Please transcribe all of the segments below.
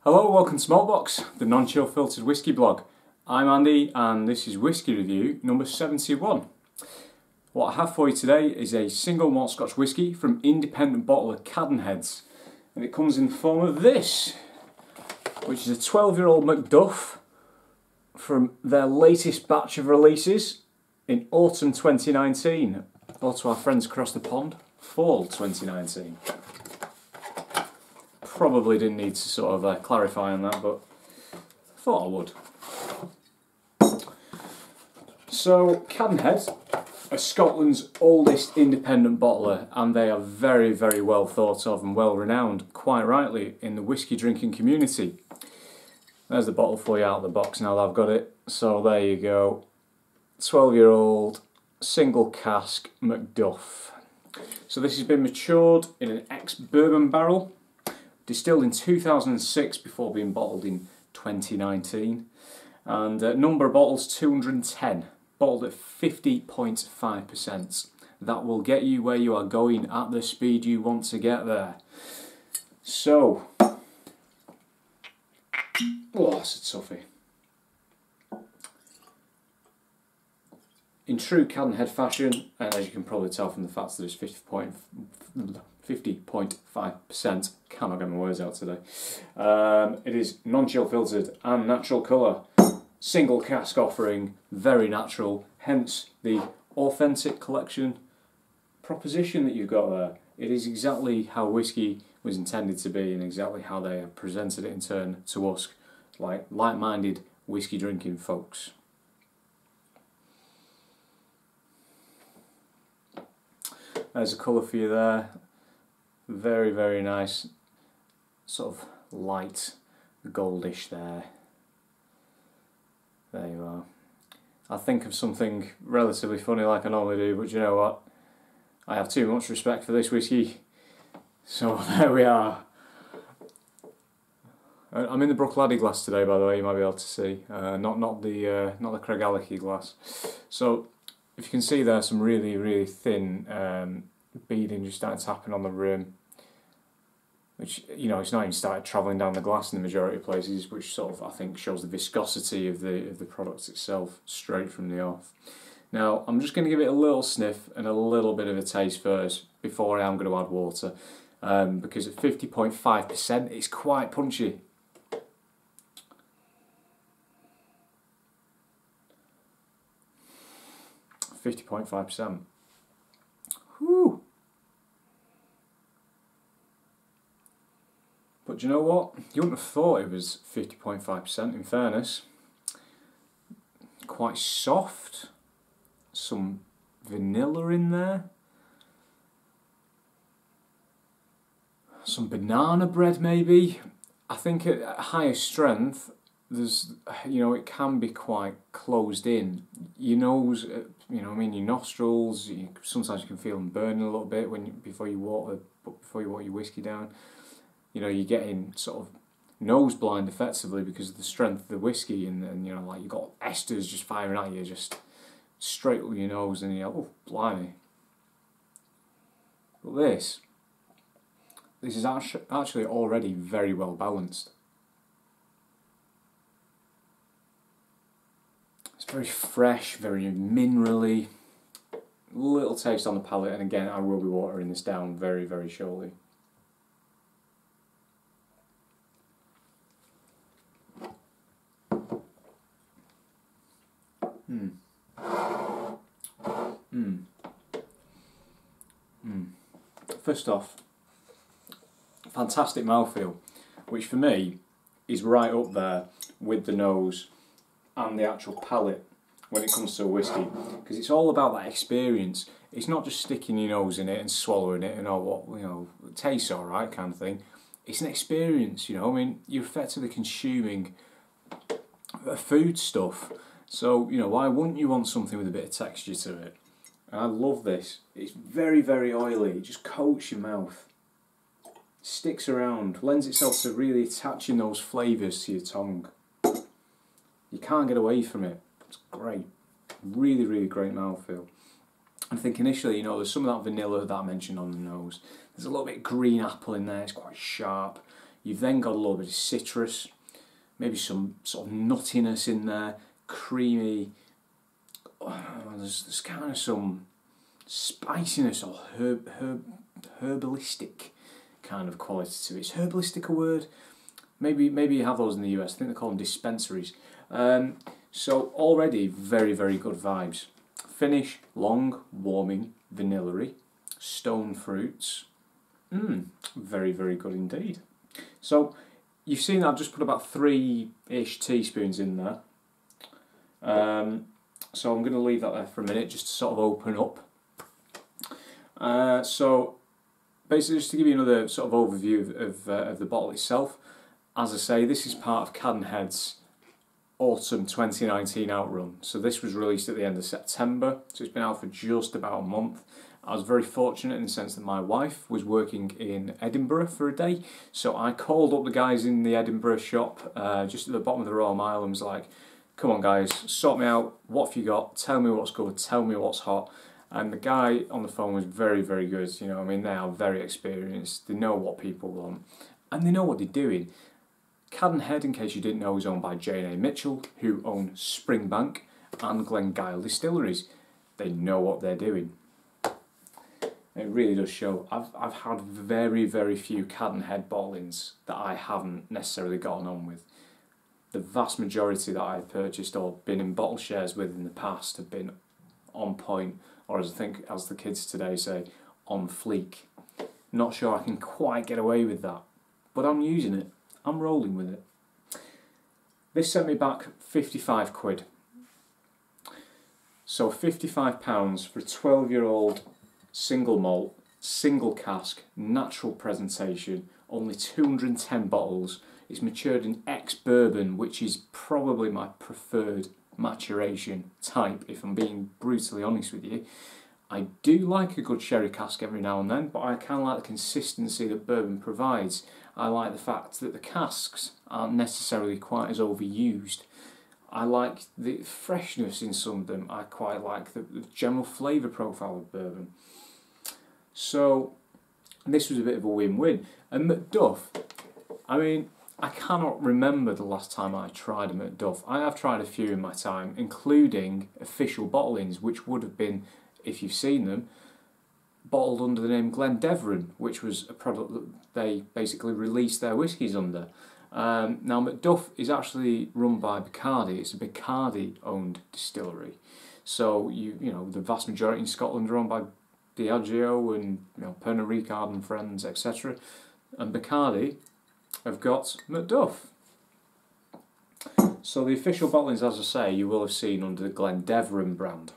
Hello, welcome to Maltbox, the non-chill filtered whisky blog. I'm Andy and this is Whisky Review number 71. What I have for you today is a single malt Scotch whisky from independent bottler Cadenheads, and it comes in the form of this, which is a 12-year-old Macduff from their latest batch of releases in autumn 2019, or to our friends across the pond, fall 2019. Probably didn't need to sort of clarify on that, but I thought I would. So, Cadenheads are Scotland's oldest independent bottler, and they are very, very well thought of and well renowned, quite rightly, in the whisky drinking community. There's the bottle for you out of the box now that I've got it. So there you go, 12-year-old Single Cask Macduff. So this has been matured in an ex-bourbon barrel, distilled in 2006 before being bottled in 2019, and number of bottles 210, bottled at 50.5%. That will get you where you are going at the speed you want to get there. So, oh, that's a toughie. In true Cadenhead fashion, and as you can probably tell from the fact that it's 50.5%, cannot get my words out today. It is non-chill filtered and natural colour. Single cask offering, very natural, hence the authentic collection proposition that you've got there. It is exactly how whisky was intended to be and exactly how they have presented it in turn to us, like like-minded whisky drinking folks. There's a colour for you there. Very, very nice, sort of light goldish there. There you are. I think of something relatively funny like I normally do, but you know what? I have too much respect for this whisky. So there we are. I'm in the Bruichladdich glass today, by the way. You might be able to see, not the Craigellachie glass. So if you can see there, some really, really thin beading just started to happen on the rim, which, you know, it's not even started travelling down the glass in the majority of places, which sort of, I think, shows the viscosity of the product itself straight from the off. Now, I'm just going to give it a little sniff and a little bit of a taste first before I am going to add water, because at 50.5% it's quite punchy. %50.5%. Whew. But do you know what? You wouldn't have thought it was 50.5%, in fairness. Quite soft. Some vanilla in there. Some banana bread maybe. I think at higher strength, there's, you know, it can be quite closed in. Your nose, you know, I mean, your nostrils. Sometimes you can feel them burning a little bit before you water your whisky down. You know, you're getting sort of nose blind effectively because of the strength of the whisky, and you know, like you've got esters just firing at you, just straight up your nose, and you're like, oh, blimey. But this is actually already very well balanced. It's very fresh, very minerally, little taste on the palate, and again, I will be watering this down very, very shortly. First off, fantastic mouthfeel, which for me is right up there with the nose and the actual palate when it comes to a whisky, because it's all about that experience. It's not just sticking your nose in it and swallowing it and oh, what, you know, it tastes alright kind of thing. It's an experience, you know. I mean, you're effectively consuming food stuff, so you know, why wouldn't you want something with a bit of texture to it? And I love this. It's very, very oily. It just coats your mouth, sticks around, lends itself to really attaching those flavours to your tongue. You can't get away from it. It's great. Really, really great mouthfeel. I think initially, you know, there's some of that vanilla that I mentioned on the nose. There's a little bit of green apple in there. It's quite sharp. You've then got a little bit of citrus, maybe some sort of nuttiness in there, creamy. There's kind of some spiciness or herbalistic kind of quality to it. Is herbalistic a word? Maybe you have those in the US. I think they call them dispensaries. So already very, very good vibes. Finish, long, warming, vanilla-y, stone fruits. Very, very good indeed. So you've seen I've just put about 3-ish teaspoons in there. So I'm going to leave that there for a minute just to sort of open up. So basically, just to give you another sort of overview of the bottle itself, as I say, this is part of Cadenheads Autumn 2019 outrun. So this was released at the end of September, so it's been out for just about a month. I was very fortunate in the sense that my wife was working in Edinburgh for a day, so I called up the guys in the Edinburgh shop just at the bottom of the Royal Mile and was like, come on guys, sort me out, what have you got, tell me what's good, tell me what's hot. And the guy on the phone was very, very good. You know, I mean, they are very experienced, they know what people want, and they know what they're doing. Cadenhead, in case you didn't know, is owned by J&A Mitchell, who own Springbank and Glengyle distilleries. They know what they're doing. It really does show. I've had very, very few Cadenhead bottlings that I haven't necessarily gotten on with. The vast majority that I've purchased or been in bottle shares with in the past have been on point, or as I think as the kids today say, on fleek. Not sure I can quite get away with that, but I'm using it. I'm rolling with it. This sent me back 55 quid. So £55 for a 12-year-old single malt, single cask, natural presentation, only 210 bottles. It's matured in ex-bourbon, which is probably my preferred maturation type, if I'm being brutally honest with you. I do like a good sherry cask every now and then, but I kind of like the consistency that bourbon provides. I like the fact that the casks aren't necessarily quite as overused. I like the freshness in some of them. I quite like the general flavour profile of bourbon. So this was a bit of a win-win. And Macduff, I mean, I cannot remember the last time I tried a Macduff. I have tried a few in my time, including official bottlings, which would have been, if you've seen them, bottled under the name Glendevron, which was a product that they basically released their whiskies under. Now Macduff is actually run by Bacardi. It's a Bacardi-owned distillery. So you know the vast majority in Scotland are owned by Diageo and Pernod Ricard and friends, etc. And Bacardi have got Macduff. So the official bottlings, as I say, you will have seen under the Glendevron brand.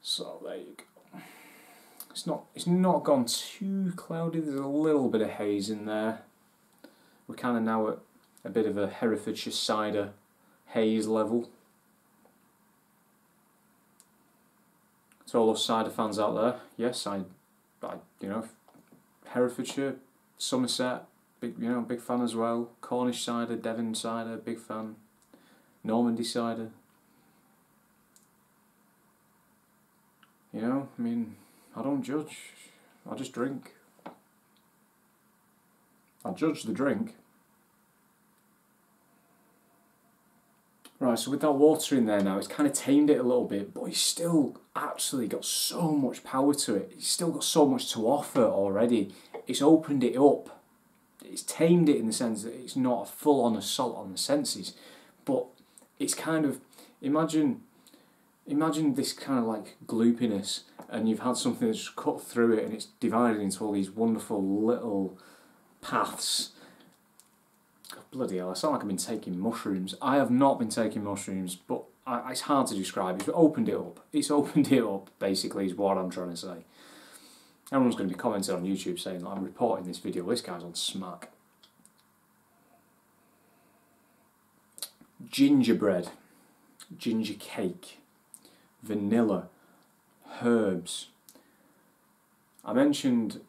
So there you go. It's not gone too cloudy. There's a little bit of haze in there. We're kind of now at a bit of a Herefordshire cider haze level. To all those cider fans out there, yes, I Herefordshire, Somerset, big fan as well. Cornish cider, Devon cider, big fan. Normandy cider. I mean, I don't judge. I just drink. I judge the drink. Right, so with that water in there now, it's kind of tamed it a little bit, but it's still actually got so much power to it. It's still got so much to offer already. It's opened it up. It's tamed it in the sense that it's not a full-on assault on the senses, but it's kind of, imagine this kind of like gloopiness, and you've had something that's cut through it and it's divided into all these wonderful little paths. Bloody hell, I sound like I've been taking mushrooms. I have not been taking mushrooms, but it's hard to describe. It's opened it up. It's opened it up, basically, is what I'm trying to say. Everyone's going to be commenting on YouTube saying that I'm reporting this video. This guy's on smack. Gingerbread, ginger cake, vanilla, herbs. I mentioned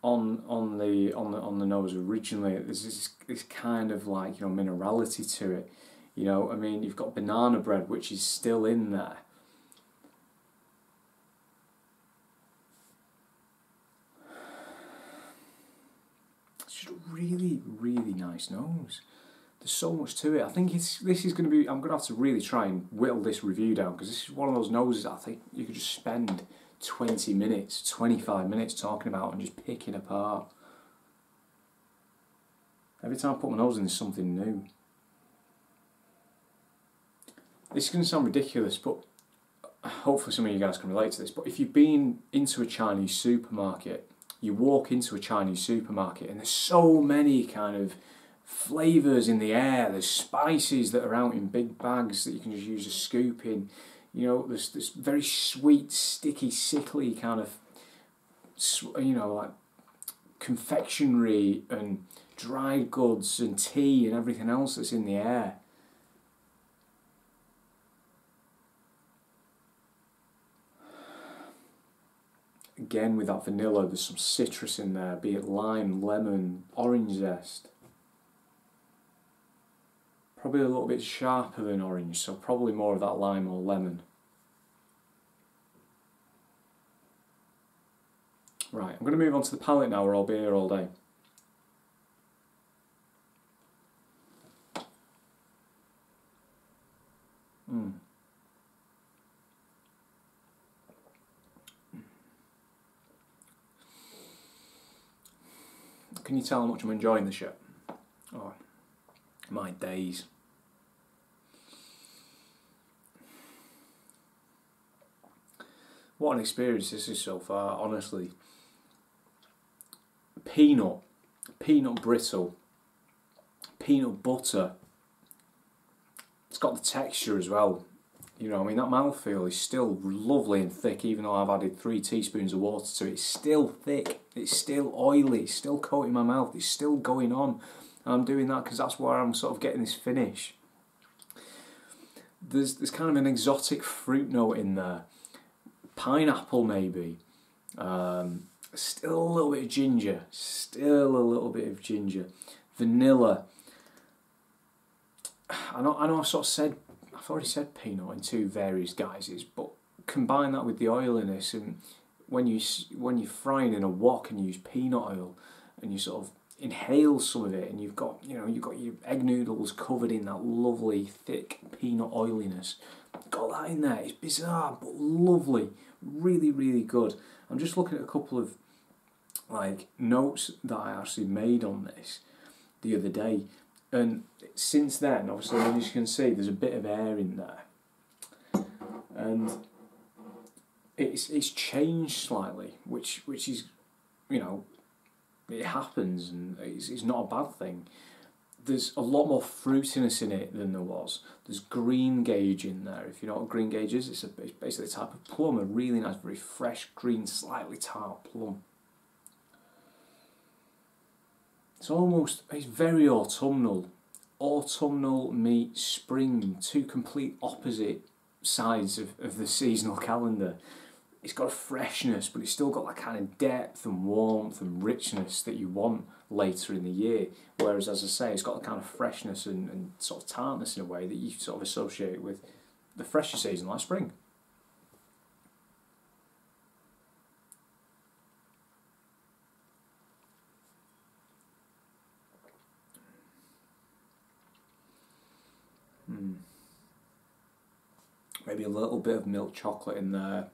on the nose originally, there's this kind of like minerality to it. I mean, you've got banana bread, which is still in there. really, really nice nose. There's so much to it. I think this is going to be... I'm going to have to really try and whittle this review down, because this is one of those noses that I think you could just spend 20 minutes, 25 minutes talking about and just picking apart. Every time I put my nose in, there's something new. This is going to sound ridiculous, but hopefully some of you guys can relate to this. But if you've been into a Chinese supermarket, you walk into a Chinese supermarket and there's so many kind of flavours in the air. There's spices that are out in big bags that you can just use a scoop in. You know, there's this very sweet, sticky, sickly kind of, you know, like confectionery and dried goods and tea and everything else that's in the air. Again, with that vanilla, there's some citrus in there, be it lime, lemon, orange zest. Probably a little bit sharper than orange, so probably more of that lime or lemon. Right, I'm going to move on to the palate now, or I'll be here all day. Can you tell how much I'm enjoying the shit? Oh, my days. What an experience this is so far, honestly. Peanut brittle, peanut butter. It's got the texture as well. You know, I mean, that mouthfeel is still lovely and thick, even though I've added 3 teaspoons of water to it. It's still thick, it's still oily, it's still coating my mouth, it's still going on. And I'm doing that because that's where I'm sort of getting this finish. There's kind of an exotic fruit note in there. Pineapple, maybe. Still a little bit of ginger. Still a little bit of ginger. Vanilla. I know I've already said peanut in 2 various guises, but combine that with the oiliness, and when you're frying in a wok and you use peanut oil and you sort of inhale some of it, and you've got your egg noodles covered in that lovely thick peanut oiliness. Got that in there. It's bizarre but lovely. Really, really good. I'm just looking at a couple of like notes that I actually made on this the other day, and since then, obviously, as you can see, there's a bit of air in there, and it's changed slightly, which is, you know, it happens, and it's not a bad thing. There's a lot more fruitiness in it than there was. There's green gauge in there. If you know what green gauge is, it's basically a type of plum, a really nice, very fresh, green, slightly tart plum. It's very autumnal. Autumnal meets spring, 2 complete opposite sides of the seasonal calendar. It's got a freshness, but it's still got that kind of depth and warmth and richness that you want later in the year. Whereas, as I say, it's got the kind of freshness and sort of tartness in a way that you sort of associate with the fresher season, like spring. Maybe a little bit of milk chocolate in there.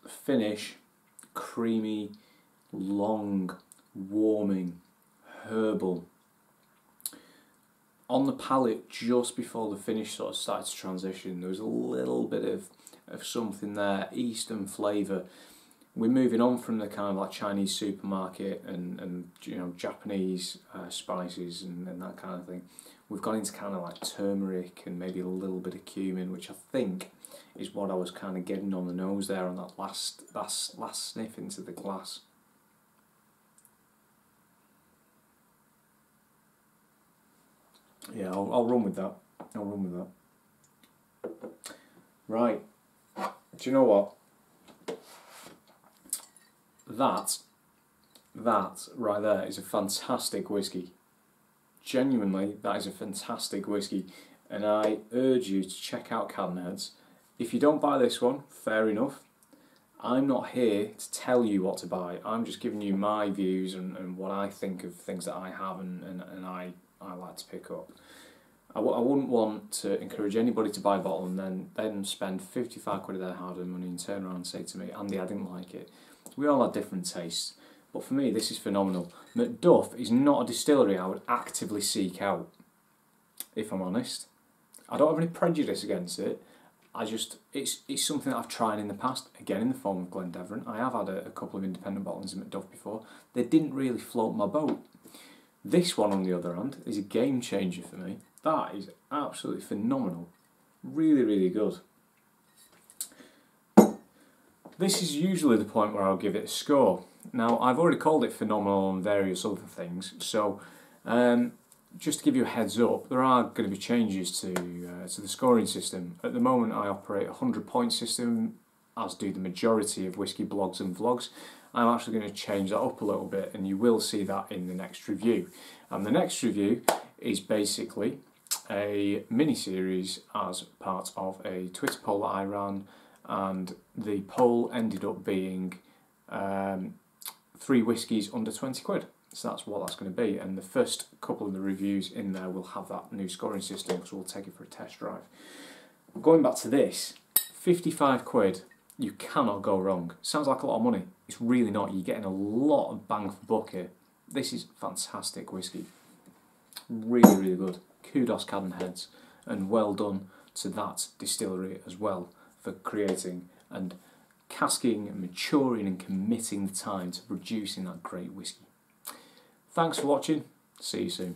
The finish, creamy, long, warming, herbal. On the palate, just before the finish sort of started to transition, there was a little bit of something there, Eastern flavour. We're moving on from the kind of like Chinese supermarket and you know, Japanese spices and that kind of thing. We've gone into kind of like turmeric and maybe a little bit of cumin, which I think is what I was kind of getting on the nose there on that last sniff into the glass. Yeah, I'll run with that. I'll run with that. Right. Do you know what? That right there is a fantastic whiskey. Genuinely, that is a fantastic whiskey, and I urge you to check out Cadenheads. If you don't buy this one, fair enough. I'm not here to tell you what to buy. I'm just giving you my views and what I think of things that I have and I like to pick up. I wouldn't want to encourage anybody to buy a bottle and then spend 55 quid of their hard-earned money and turn around and say to me, Andy, I didn't like it. We all have different tastes, but for me this is phenomenal. Macduff is not a distillery I would actively seek out, if I'm honest. I don't have any prejudice against it. It's something that I've tried in the past, again in the form of Glendeverant. I have had a couple of independent bottlings of Macduff before. They didn't really float my boat. This one, on the other hand, is a game changer for me. That is absolutely phenomenal. Really, really good. This is usually the point where I'll give it a score. Now, I've already called it phenomenal and various other things, so just to give you a heads up, there are going to be changes to the scoring system. At the moment I operate a 100-point system, as do the majority of whisky blogs and vlogs. I'm actually going to change that up a little bit, and you will see that in the next review. And the next review is basically a mini-series as part of a Twitter poll that I ran, and the poll ended up being 3 whiskies under 20 quid. So that's what that's going to be, and the first couple of the reviews in there will have that new scoring system, because we'll take it for a test drive. Going back to this, 55 quid, you cannot go wrong. Sounds like a lot of money. It's really not. You're getting a lot of bang for buck here. This is fantastic whisky. Really, really good. Kudos Cadenheads, and well done to that distillery as well for creating and casking and maturing and committing the time to producing that great whisky. Thanks for watching. See you soon.